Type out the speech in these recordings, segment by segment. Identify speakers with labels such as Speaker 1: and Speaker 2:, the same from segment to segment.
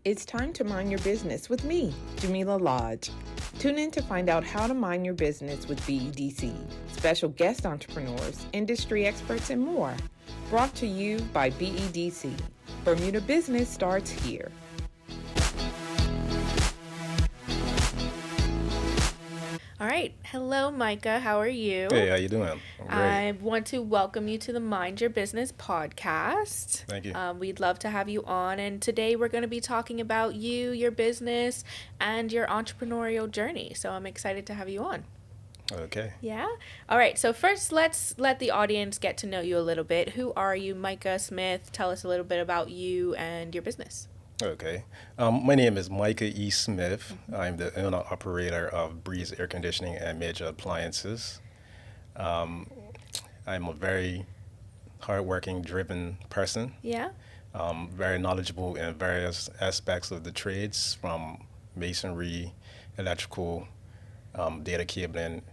Speaker 1: It's time to mind your business with me, Jamila Lodge. Tune in to find out how to mind your business with BEDC, special guest entrepreneurs, industry experts, and more. Brought to you by BEDC. Bermuda Business starts here.
Speaker 2: All right. Hello, Micah. How are you?
Speaker 3: Hey, how you doing? I'm great.
Speaker 2: I want to welcome you to the Mind Your Business podcast.
Speaker 3: Thank you.
Speaker 2: We'd love to have you on. And today we're going to be talking about you, your business, and your entrepreneurial journey. So I'm excited to have you on.
Speaker 3: Okay.
Speaker 2: Yeah? All right. So first, let's let the audience get to know you a little bit. Who are you, Micah Smith? Tell us a little bit about you and your business.
Speaker 3: Okay. My name is Micah E. Smith. I'm the owner-operator of Breeze Air Conditioning and Major Appliances. I'm a very hardworking, driven person.
Speaker 2: Yeah?
Speaker 3: Very knowledgeable in various aspects of the trades, from masonry, electrical, data cabling,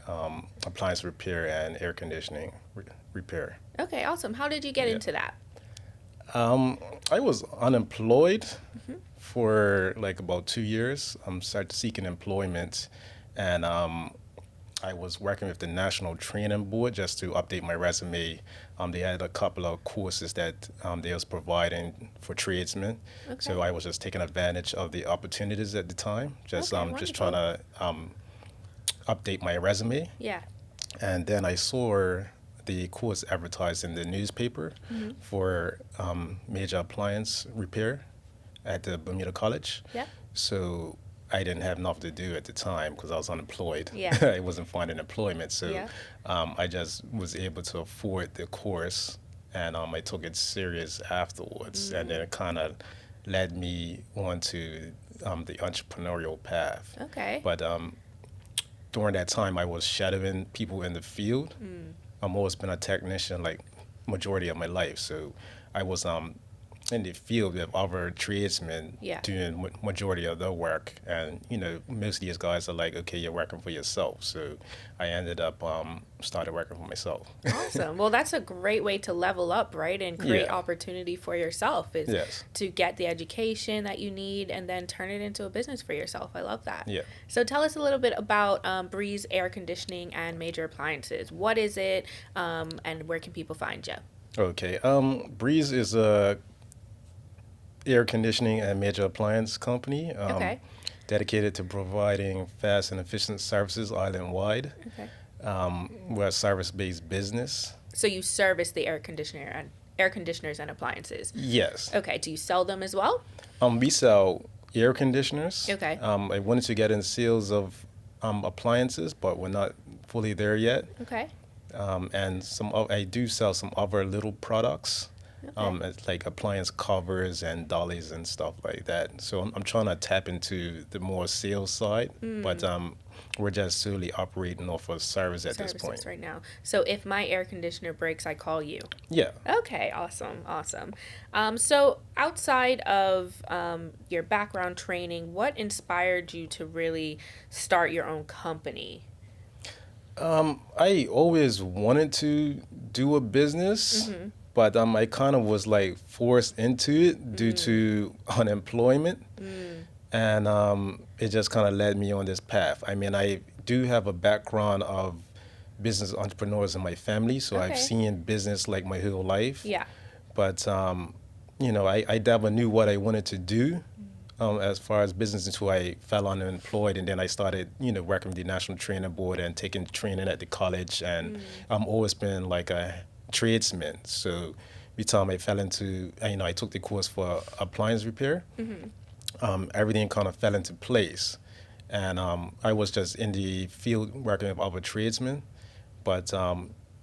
Speaker 3: appliance repair, and air conditioning repair.
Speaker 2: Okay, awesome. How did you get into that?
Speaker 3: I was unemployed for like about 2 years. Started seeking employment, and I was working with the National Training Board just to update my resume. They had a couple of courses that they was providing for tradesmen, so I was just taking advantage of the opportunities at the time. Just trying to update my resume.
Speaker 2: Yeah.
Speaker 3: And then I saw the course advertised in the newspaper for major appliance repair at the Bermuda College.
Speaker 2: Yeah.
Speaker 3: So I didn't have enough to do at the time because I was unemployed.
Speaker 2: Yeah.
Speaker 3: I wasn't finding employment. So I just was able to afford the course, and I took it serious afterwards. And then it kind of led me on to the entrepreneurial path.
Speaker 2: Okay.
Speaker 3: But during that time, I was shadowing people in the field. I've always been a technician, like majority of my life. So I was in the field with other tradesmen doing majority of their work. And, most of these guys are like, okay, you're working for yourself. So I ended up started working for myself.
Speaker 2: Awesome. Well, that's a great way to level up, right? And create opportunity for yourself is to get the education that you need and then turn it into a business for yourself. I love that.
Speaker 3: Yeah.
Speaker 2: So tell us a little bit about Breeze Air Conditioning and Major Appliances. What is it, and where can people find you?
Speaker 3: Okay. Breeze is a air conditioning and major appliance company. Dedicated to providing fast and efficient services island-wide.
Speaker 2: Okay.
Speaker 3: We're a service-based business.
Speaker 2: So you service the air conditioners and appliances.
Speaker 3: Yes.
Speaker 2: Okay. Do you sell them as well?
Speaker 3: We sell air conditioners.
Speaker 2: Okay.
Speaker 3: I wanted to get in sales of appliances, but we're not fully there yet.
Speaker 2: Okay.
Speaker 3: And I do sell some other little products. It's like appliance covers and dollies and stuff like that. So I'm trying to tap into the more sales side, but we're just solely operating off of service at this point
Speaker 2: right now. So if my air conditioner breaks, I call you.
Speaker 3: Yeah.
Speaker 2: Okay, awesome. So outside of your background training, what inspired you to really start your own company?
Speaker 3: I always wanted to do a business. But I kind of was like forced into it due to unemployment. And it just kind of led me on this path. I mean, I do have a background of business entrepreneurs in my family, so I've seen business like my whole life.
Speaker 2: Yeah.
Speaker 3: But, I never knew what I wanted to do as far as business until I fell unemployed. And then I started, working with the National Training Board and taking training at the college. And I've always been like a tradesman. So every time I fell into, I took the course for appliance repair, everything kind of fell into place. And I was just in the field working with other tradesmen. But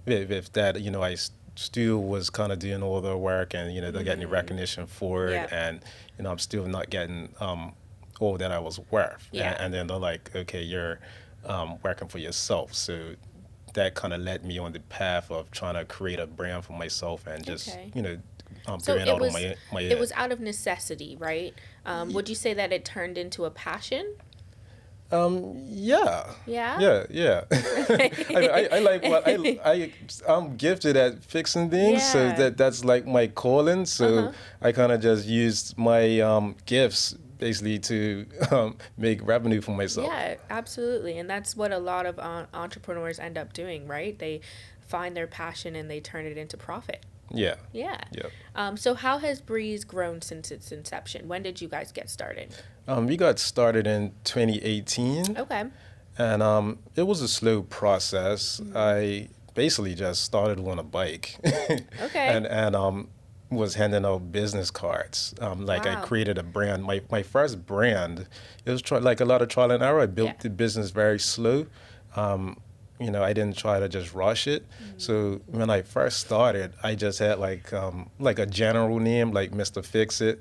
Speaker 3: with that, I still was kind of doing all the work and, they're getting the recognition for it. And, I'm still not getting all that I was worth.
Speaker 2: Yeah.
Speaker 3: And then they're like, okay, you're working for yourself. So that kind of led me on the path of trying to create a brand for myself and just,
Speaker 2: So
Speaker 3: figuring out on my
Speaker 2: it was out of necessity, right? Would you say that it turned into a passion?
Speaker 3: Yeah.
Speaker 2: Yeah?
Speaker 3: Yeah. I like I'm gifted at fixing things, so
Speaker 2: Yeah.
Speaker 3: that's like my calling. So I kind of just used my gifts basically to make revenue for myself.
Speaker 2: Yeah, absolutely. And that's what a lot of entrepreneurs end up doing, right? They find their passion and they turn it into profit.
Speaker 3: Yeah.
Speaker 2: Yeah.
Speaker 3: Yeah.
Speaker 2: So how has Breeze grown since its inception? When did you guys get started?
Speaker 3: We got started in 2018.
Speaker 2: Okay.
Speaker 3: And it was a slow process. I basically just started on a bike,
Speaker 2: Okay.
Speaker 3: and was handing out business cards. Like I
Speaker 2: Wow.
Speaker 3: created a brand. My first brand, it was like a lot of trial and error. I built
Speaker 2: Yeah.
Speaker 3: the business very slow. I didn't try to just rush it. So when I first started, I just had like a general name like Mr. Fix It.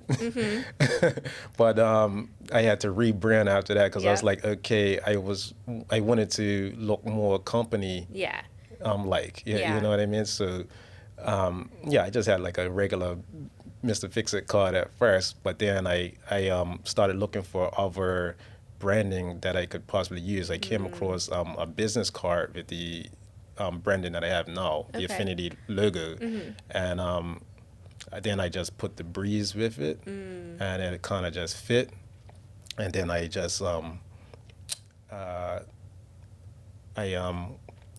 Speaker 3: But I had to rebrand after that because I was
Speaker 2: Yeah.
Speaker 3: like, okay, I wanted to look more company
Speaker 2: Yeah.
Speaker 3: you
Speaker 2: Yeah.
Speaker 3: know what I mean? So I just had like a regular Mr. Fix It card at first, but then I started looking for other branding that I could possibly use. I came across a business card with the branding that I have now, the
Speaker 2: Okay.
Speaker 3: Affinity logo, and then I just put the Breeze with it, and it kind of just fit, and then I just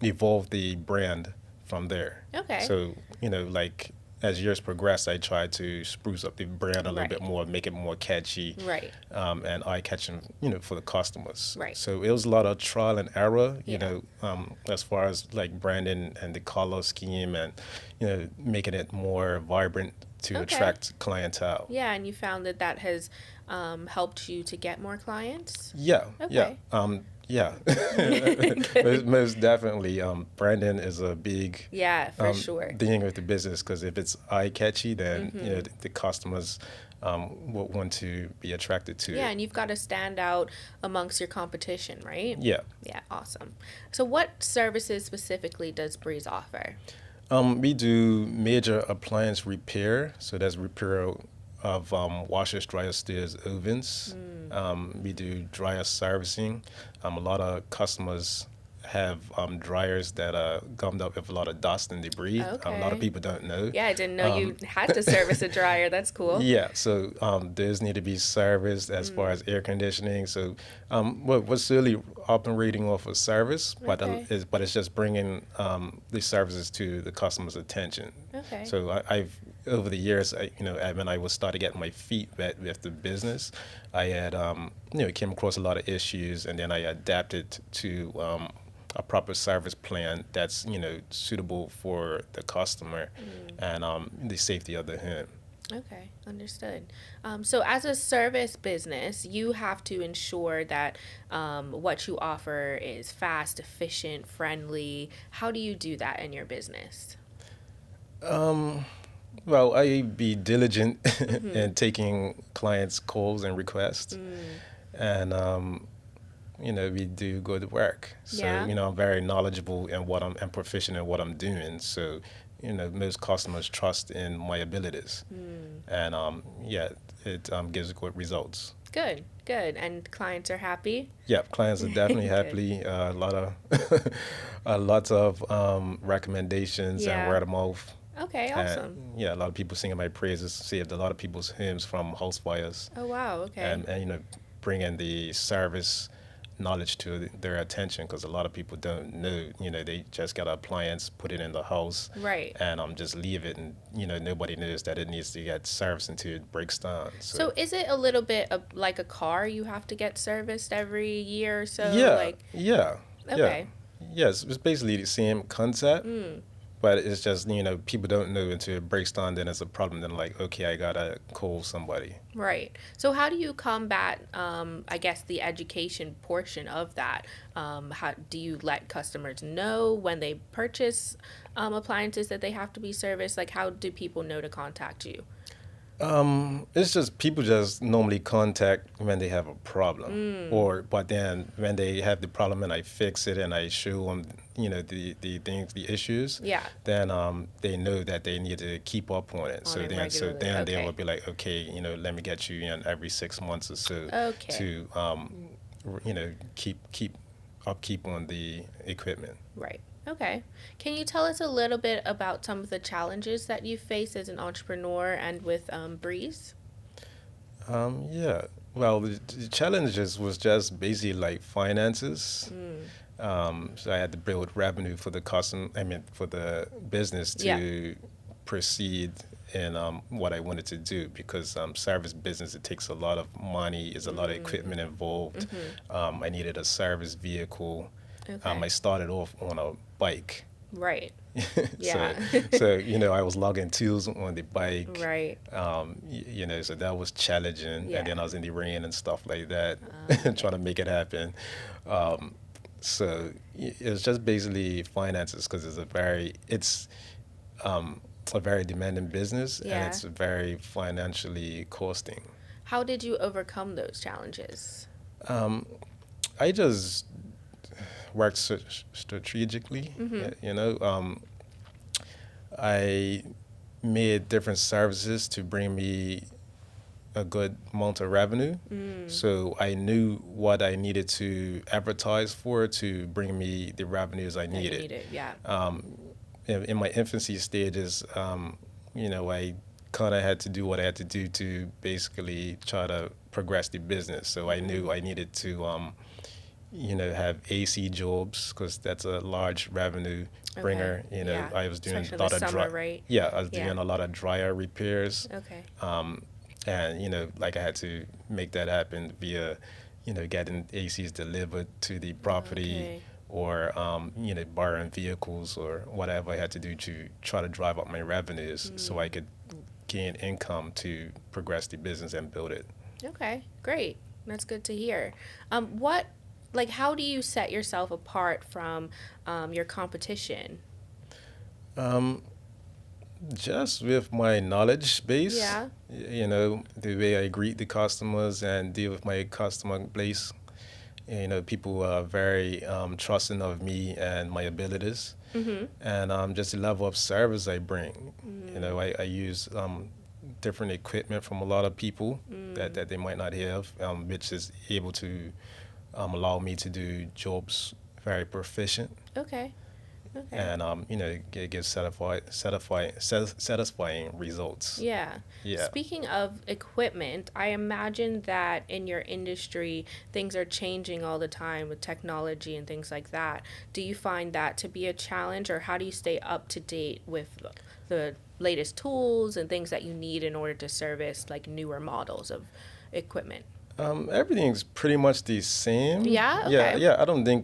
Speaker 3: evolved the brand from there.
Speaker 2: Okay.
Speaker 3: So, like as years progressed, I tried to spruce up the brand a little bit
Speaker 2: Right.
Speaker 3: more, make it more catchy,
Speaker 2: Right.
Speaker 3: and eye-catching, for the customers.
Speaker 2: Right.
Speaker 3: So it was a lot of trial and error,
Speaker 2: Yeah.
Speaker 3: as far as like branding and the color scheme and, making it more vibrant to
Speaker 2: Okay.
Speaker 3: attract clientele.
Speaker 2: Yeah, and you found that has helped you to get more clients?
Speaker 3: Yeah,
Speaker 2: Okay.
Speaker 3: yeah. Most definitely. Branding is a big
Speaker 2: Yeah, for sure.
Speaker 3: thing with the business because if it's eye catchy, then the customers will want to be attracted to
Speaker 2: Yeah,
Speaker 3: it.
Speaker 2: and you've got to stand out amongst your competition, right?
Speaker 3: Yeah.
Speaker 2: Yeah, awesome. So what services specifically does Breeze offer?
Speaker 3: We do major appliance repair, so that's repair of washers, dryers, stirrers, ovens. We do dryer servicing. A lot of customers have dryers that are gummed up with a lot of dust and debris. A lot
Speaker 2: Okay.
Speaker 3: of people don't know.
Speaker 2: Yeah, I didn't know you had to service a dryer. That's cool.
Speaker 3: Yeah, so those need to be serviced as far as air conditioning. So we're slowly operating off of service, but
Speaker 2: Okay.
Speaker 3: but it's just bringing these services to the customer's attention.
Speaker 2: Okay.
Speaker 3: So I've over the years, when I was started getting my feet wet with the business, I had came across a lot of issues, and then I adapted to a proper service plan that's suitable for the customer and the safety of the home.
Speaker 2: Okay, understood. So, as a service business, you have to ensure that what you offer is fast, efficient, friendly. How do you do that in your business?
Speaker 3: Well, I be diligent in taking clients' calls and requests, and we do good work. So
Speaker 2: Yeah.
Speaker 3: I'm very knowledgeable in what and proficient in what I'm doing. So most customers trust in my abilities, and it gives good results.
Speaker 2: Good, good. And clients are happy?
Speaker 3: Yeah, clients are definitely
Speaker 2: Good.
Speaker 3: happy. A lot of a lot of recommendations
Speaker 2: Yeah.
Speaker 3: and word of mouth.
Speaker 2: Okay, awesome.
Speaker 3: A lot of people singing my praises, saved a lot of people's homes from house fires,
Speaker 2: Oh, wow, okay.
Speaker 3: and bringing the service knowledge to their attention because a lot of people don't know. They just got an appliance, put it in the house,
Speaker 2: Right.
Speaker 3: and just leave it, and nobody knows that it needs to get serviced until it breaks down.
Speaker 2: So, is it a little bit of, like a car you have to get serviced every year or so?
Speaker 3: yeah,
Speaker 2: Like,
Speaker 3: yeah,
Speaker 2: okay.
Speaker 3: Yes, it's basically the same concept. But it's just, people don't know until it breaks down, then it's a problem. Then like, okay, I gotta call somebody.
Speaker 2: Right. So how do you combat, I guess, the education portion of that? How do you let customers know when they purchase appliances that they have to be serviced? Like, how do people know to contact you?
Speaker 3: It's just people just normally contact when they have a problem, but then when they have the problem and I fix it and I show them, the things, the issues.
Speaker 2: Yeah.
Speaker 3: Then they know that they need to keep up on it.
Speaker 2: On
Speaker 3: So
Speaker 2: it
Speaker 3: then
Speaker 2: regularly,
Speaker 3: they
Speaker 2: okay.
Speaker 3: will be like, okay, let me get you in every 6 months or so
Speaker 2: Okay.
Speaker 3: to keep upkeep on the equipment.
Speaker 2: Right. Okay. Can you tell us a little bit about some of the challenges that you face as an entrepreneur and with Breeze?
Speaker 3: Yeah. Well, the challenges was just basically like finances. So I had to build revenue for the for the business
Speaker 2: Yeah.
Speaker 3: to proceed in what I wanted to do, because service business, it takes a lot of money, is a lot of equipment involved. I needed a service vehicle. I
Speaker 2: Okay.
Speaker 3: started off on a bike.
Speaker 2: Right.
Speaker 3: so,
Speaker 2: Yeah.
Speaker 3: I was logging tools on the bike.
Speaker 2: Right.
Speaker 3: So that was challenging.
Speaker 2: Yeah.
Speaker 3: And then I was in the rain and stuff like that,
Speaker 2: Okay.
Speaker 3: trying to make it happen. It's just basically finances, because it's a very demanding business,
Speaker 2: Yeah.
Speaker 3: and it's very financially costing.
Speaker 2: How did you overcome those challenges?
Speaker 3: I just worked strategically. I made different services to bring me a good amount of revenue. So I knew what I needed to advertise for to bring me the revenues I
Speaker 2: That you
Speaker 3: needed.
Speaker 2: needed. Yeah.
Speaker 3: In my infancy stages, I kind of had to do what I had to do to basically try to progress the business. So I knew I needed to, have AC jobs, because that's a large revenue bringer.
Speaker 2: Okay. Yeah.
Speaker 3: I was doing
Speaker 2: Especially
Speaker 3: a lot
Speaker 2: in
Speaker 3: of
Speaker 2: the summer, right?
Speaker 3: Yeah, I was
Speaker 2: Yeah.
Speaker 3: doing a lot of dryer repairs.
Speaker 2: Okay.
Speaker 3: And I had to make that happen via, getting ACs delivered to the property,
Speaker 2: Okay.
Speaker 3: or borrowing vehicles or whatever I had to do to try to drive up my revenues, so I could gain income to progress the business and build it.
Speaker 2: Okay. Great. That's good to hear. How do you set yourself apart from your competition?
Speaker 3: Just with my knowledge base,
Speaker 2: Yeah.
Speaker 3: the way I greet the customers and deal with my customer base. People are very trusting of me and my abilities, and just the level of service I bring. I use different equipment from a lot of people that they might not have, which is able to allow me to do jobs very proficient.
Speaker 2: Okay. Okay.
Speaker 3: And it gives satisfying results.
Speaker 2: Yeah.
Speaker 3: Yeah.
Speaker 2: Speaking of equipment, I imagine that in your industry, things are changing all the time with technology and things like that. Do you find that to be a challenge, or how do you stay up to date with the latest tools and things that you need in order to service like newer models of equipment?
Speaker 3: Everything's pretty much the same.
Speaker 2: Yeah?
Speaker 3: Yeah,
Speaker 2: Okay.
Speaker 3: yeah. I don't think.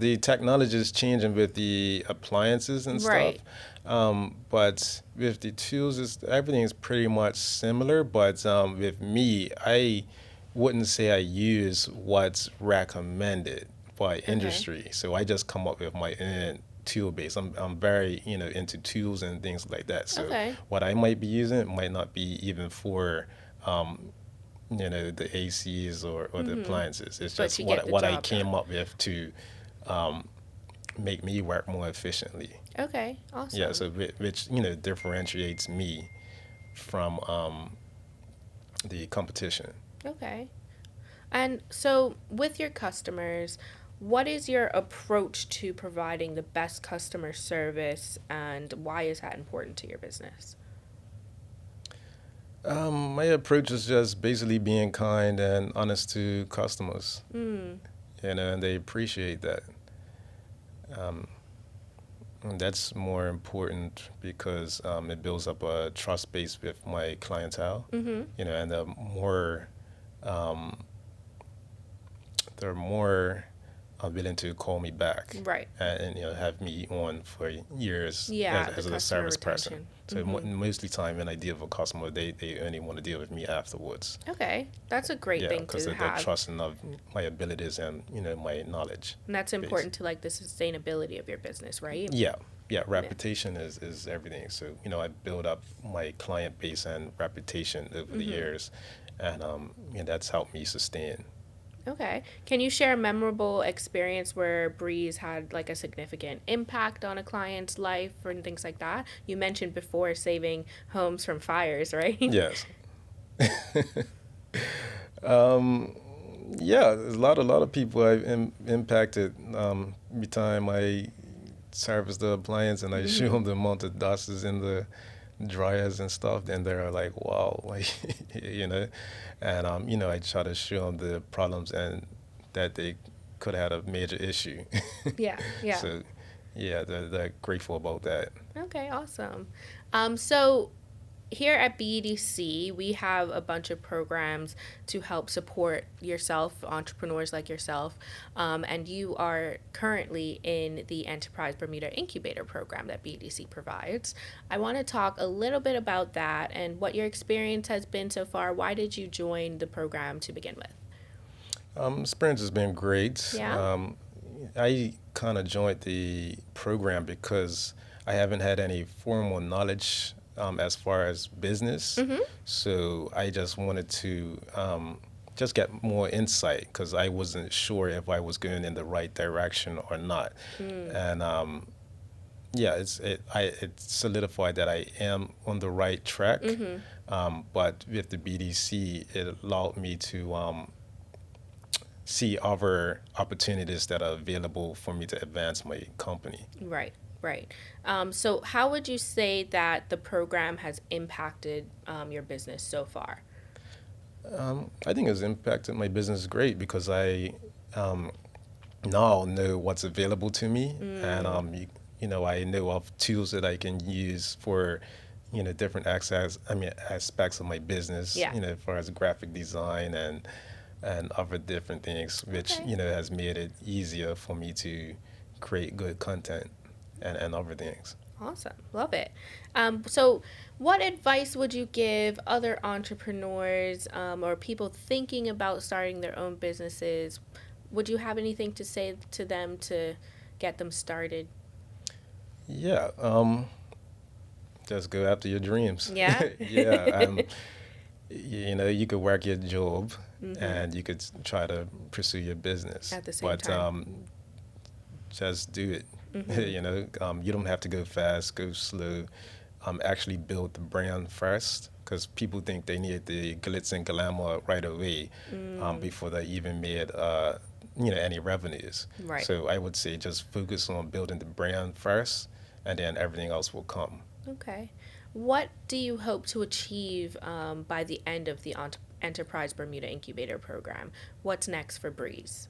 Speaker 3: The technology is changing with the appliances and
Speaker 2: Right.
Speaker 3: stuff. But with the tools, everything is pretty much similar. But with me, I wouldn't say I use what's recommended by industry. So I just come up with my own tool base. I'm very into tools and things like that. So
Speaker 2: Okay.
Speaker 3: what I might be using might not be even for the ACs or the appliances. It's
Speaker 2: But
Speaker 3: just
Speaker 2: you get the
Speaker 3: what I
Speaker 2: job
Speaker 3: came
Speaker 2: done.
Speaker 3: up with to make me work more efficiently.
Speaker 2: Okay. Awesome.
Speaker 3: Yeah, so which differentiates me from the competition.
Speaker 2: Okay. And so, with your customers, what is your approach to providing the best customer service, and why is that important to your business?
Speaker 3: My approach is just basically being kind and honest to customers, and they appreciate that. And that's more important because it builds up a trust base with my clientele, and um, they're more willing to call me back,
Speaker 2: Right.
Speaker 3: and have me on for years
Speaker 2: Yeah,
Speaker 3: as
Speaker 2: the
Speaker 3: a
Speaker 2: customer
Speaker 3: service person.
Speaker 2: retention.
Speaker 3: So mostly time when I deal with a customer, they only want to deal with me afterwards.
Speaker 2: Okay. That's a great
Speaker 3: Yeah,
Speaker 2: thing
Speaker 3: because
Speaker 2: to
Speaker 3: they're
Speaker 2: have.
Speaker 3: trusting of my abilities and my knowledge.
Speaker 2: And that's important to like the sustainability of your business, right?
Speaker 3: Yeah, reputation is everything. So I build up my client base and reputation over the years, and that's helped me sustain.
Speaker 2: Okay. Can you share a memorable experience where Breeze had like a significant impact on a client's life and things like that? You mentioned before saving homes from fires, right?
Speaker 3: Yes. um, Yeah, there's a lot of people I've impacted. Every time I service the appliance and I show them the amount of dust is in the dryers and stuff, then they're like, wow, like, you know, and I try to show them the problems and that they could have had a major issue.
Speaker 2: Yeah, yeah.
Speaker 3: So, yeah, they're grateful about that.
Speaker 2: Okay, awesome. So here at BEDC, we have a bunch of programs to help support yourself, entrepreneurs like yourself, and you are currently in the Enterprise Bermuda Incubator program that BEDC provides. I want to talk a little bit about that and what your experience has been so far. Why did you join the program to begin with?
Speaker 3: Experience has been great.
Speaker 2: Yeah?
Speaker 3: I kind of joined the program because I haven't had any formal knowledge as far as business. So I just wanted to just get more insight because I wasn't sure if I was going in the right direction or not. And yeah, it solidified that I am on the right track. But with the BDC, it allowed me to see other opportunities that are available for me to advance my company.
Speaker 2: Right, right. So how would you say that the program has impacted your business so far?
Speaker 3: I think it's impacted my business great because I now know what's available to me, and I know of tools that I can use for different aspects of my business.
Speaker 2: Yeah.
Speaker 3: As far as graphic design and other different things, which
Speaker 2: Okay.
Speaker 3: has made it easier for me to create good content and other things.
Speaker 2: Awesome. Love it. So, what advice would you give other entrepreneurs or people thinking about starting their own businesses? Would you have anything to say to them to get them started?
Speaker 3: Yeah, just go after your dreams.
Speaker 2: Yeah?
Speaker 3: Yeah, you could work your job and you could try to pursue your business.
Speaker 2: At the same
Speaker 3: But
Speaker 2: time.
Speaker 3: just do it. You don't have to go fast, go slow. Actually build the brand first because people think they need the glitz and glamour right away before they even made any revenues.
Speaker 2: Right.
Speaker 3: So I would say just focus on building the brand first, and then everything else will come.
Speaker 2: Okay. What do you hope to achieve by the end of the Enterprise Bermuda Incubator program? What's next for Breeze?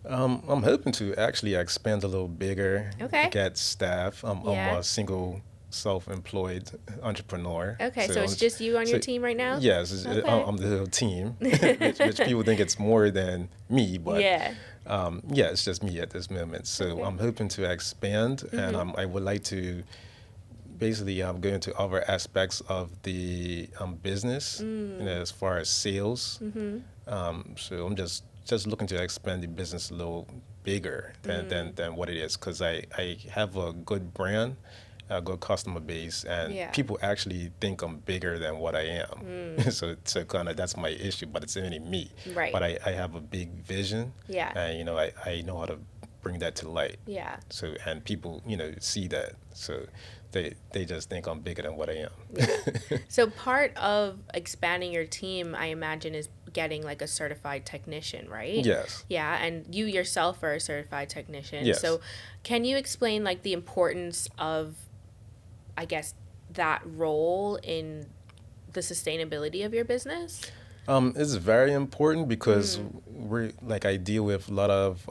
Speaker 3: I'm hoping to actually expand a little bigger,
Speaker 2: Okay.
Speaker 3: get staff.
Speaker 2: Yeah.
Speaker 3: I'm a single self-employed entrepreneur.
Speaker 2: Okay, so it's just you on your team right now?
Speaker 3: Yes,
Speaker 2: Okay.
Speaker 3: I'm the whole team, which people think it's more than me, but
Speaker 2: Yeah.
Speaker 3: yeah, it's just me at this moment. So
Speaker 2: Okay.
Speaker 3: I'm hoping to expand, and I would like to basically go into other aspects of the business, as far as sales. So I'm just looking to expand the business a little bigger than what it is because I have a good brand, a good customer base, and
Speaker 2: Yeah.
Speaker 3: people actually think I'm bigger than what I am. So kind of that's my issue, but it's only me.
Speaker 2: Right.
Speaker 3: But I have a big vision.
Speaker 2: Yeah.
Speaker 3: And I know how to bring that to light.
Speaker 2: Yeah.
Speaker 3: So and people see that, so they just think I'm bigger than what I am.
Speaker 2: So part of expanding your team, I imagine, is getting like a certified technician, right?
Speaker 3: Yes.
Speaker 2: Yeah, and you yourself are a certified technician.
Speaker 3: Yes.
Speaker 2: So can you explain like the importance of, I guess, that role in the sustainability of your business?
Speaker 3: It's very important because I deal with a lot of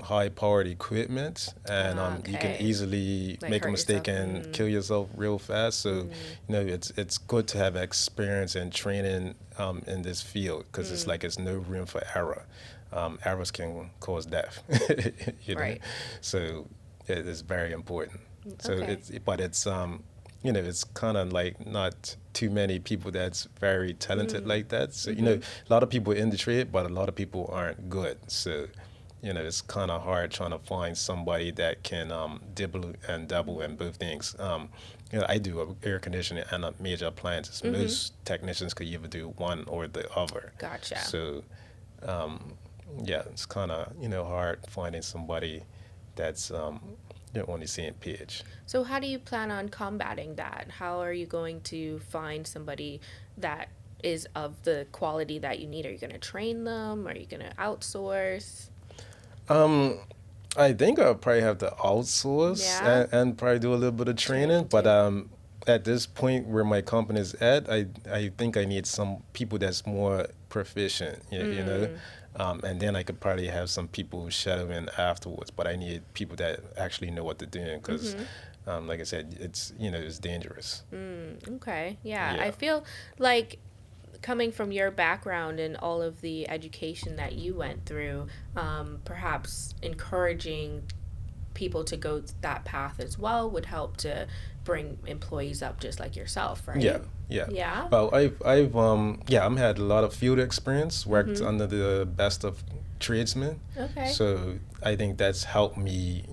Speaker 3: high-powered equipment, and you can
Speaker 2: Okay.
Speaker 3: easily
Speaker 2: Like
Speaker 3: make a
Speaker 2: hurt
Speaker 3: mistake
Speaker 2: yourself.
Speaker 3: and kill yourself real fast. So, it's good to have experience and training in this field because it's no room for error. Errors can cause death.
Speaker 2: Right.
Speaker 3: So it is very important. So
Speaker 2: Okay.
Speaker 3: it's kind of like not too many people that's very talented like that. So, a lot of people in the trade, but a lot of people aren't good. So, it's kind of hard trying to find somebody that can dibble and double in both things. I do air conditioning and major appliances. Most technicians could either do one or the other.
Speaker 2: Gotcha.
Speaker 3: So, yeah, it's kind of, hard finding somebody that's on the same page.
Speaker 2: So how do you plan on combating that? How are you going to find somebody that is of the quality that you need? Are you going to train them? Are you going to outsource?
Speaker 3: I think I'll probably have to outsource
Speaker 2: Yeah.
Speaker 3: and probably do a little bit of training. But at this point where my company is at, I think I need some people that's more proficient, you know. And then I could probably have some people shadowing afterwards. But I need people that actually know what they're doing because, like I said, it's it's dangerous.
Speaker 2: Okay. Yeah.
Speaker 3: Yeah.
Speaker 2: I feel like coming from your background and all of the education that you went through, perhaps encouraging people to go that path as well would help to bring employees up just like yourself, right?
Speaker 3: Yeah.
Speaker 2: Yeah.
Speaker 3: Well, I'm had a lot of field experience, worked under the best of tradesmen.
Speaker 2: Okay.
Speaker 3: So I think that's helped me,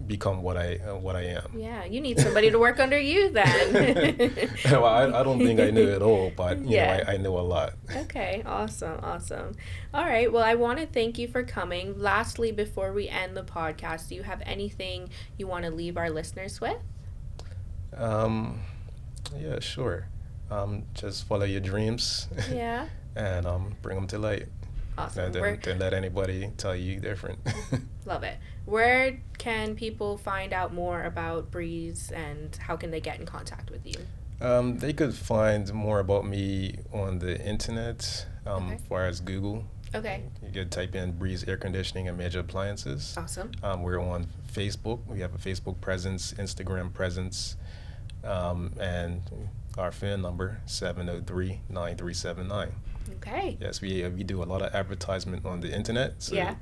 Speaker 3: become what I am.
Speaker 2: Yeah, you need somebody to work under you then.
Speaker 3: Well, I don't think I knew it all, but
Speaker 2: Yeah.
Speaker 3: I know a lot.
Speaker 2: Okay, awesome. All right, well, I want to thank you for coming. Lastly, before we end the podcast, do you have anything you want to leave our listeners with?
Speaker 3: Yeah, sure. Just follow your dreams.
Speaker 2: Yeah.
Speaker 3: And bring them to light.
Speaker 2: Awesome.
Speaker 3: Don't let anybody tell you different.
Speaker 2: Love it. Where can people find out more about Breeze and how can they get in contact with you?
Speaker 3: They could find more about me on the internet,
Speaker 2: Okay.
Speaker 3: as far as Google.
Speaker 2: Okay.
Speaker 3: You could type in Breeze Air Conditioning and Major Appliances.
Speaker 2: Awesome.
Speaker 3: We're on Facebook. We have a Facebook presence, Instagram presence, and our phone number, 703-9379.
Speaker 2: Okay.
Speaker 3: Yes, we do a lot of advertisement on the internet. So
Speaker 2: Yeah.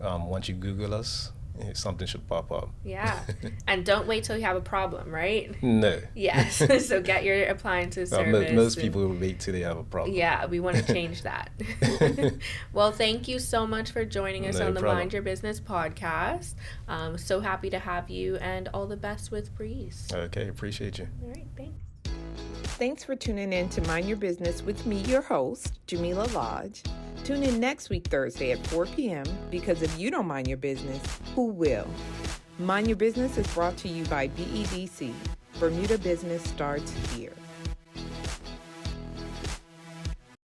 Speaker 3: Once you Google us, something should pop up.
Speaker 2: Yeah. And don't wait till you have a problem, right?
Speaker 3: No.
Speaker 2: Yes. So get your appliances serviced.
Speaker 3: Most people will wait till they have a problem.
Speaker 2: Yeah, we want to change that. Well, thank you so much for joining us
Speaker 3: No
Speaker 2: on the
Speaker 3: problem.
Speaker 2: Mind Your Business podcast. So happy to have you, and all the best with Breeze.
Speaker 3: Okay, appreciate you.
Speaker 2: All right, thanks.
Speaker 1: Thanks for tuning in to Mind Your Business with me, your host, Jamila Lodge. Tune in next week, Thursday at 4 p.m. because if you don't mind your business, who will? Mind Your Business is brought to you by BEDC. Bermuda Business starts here.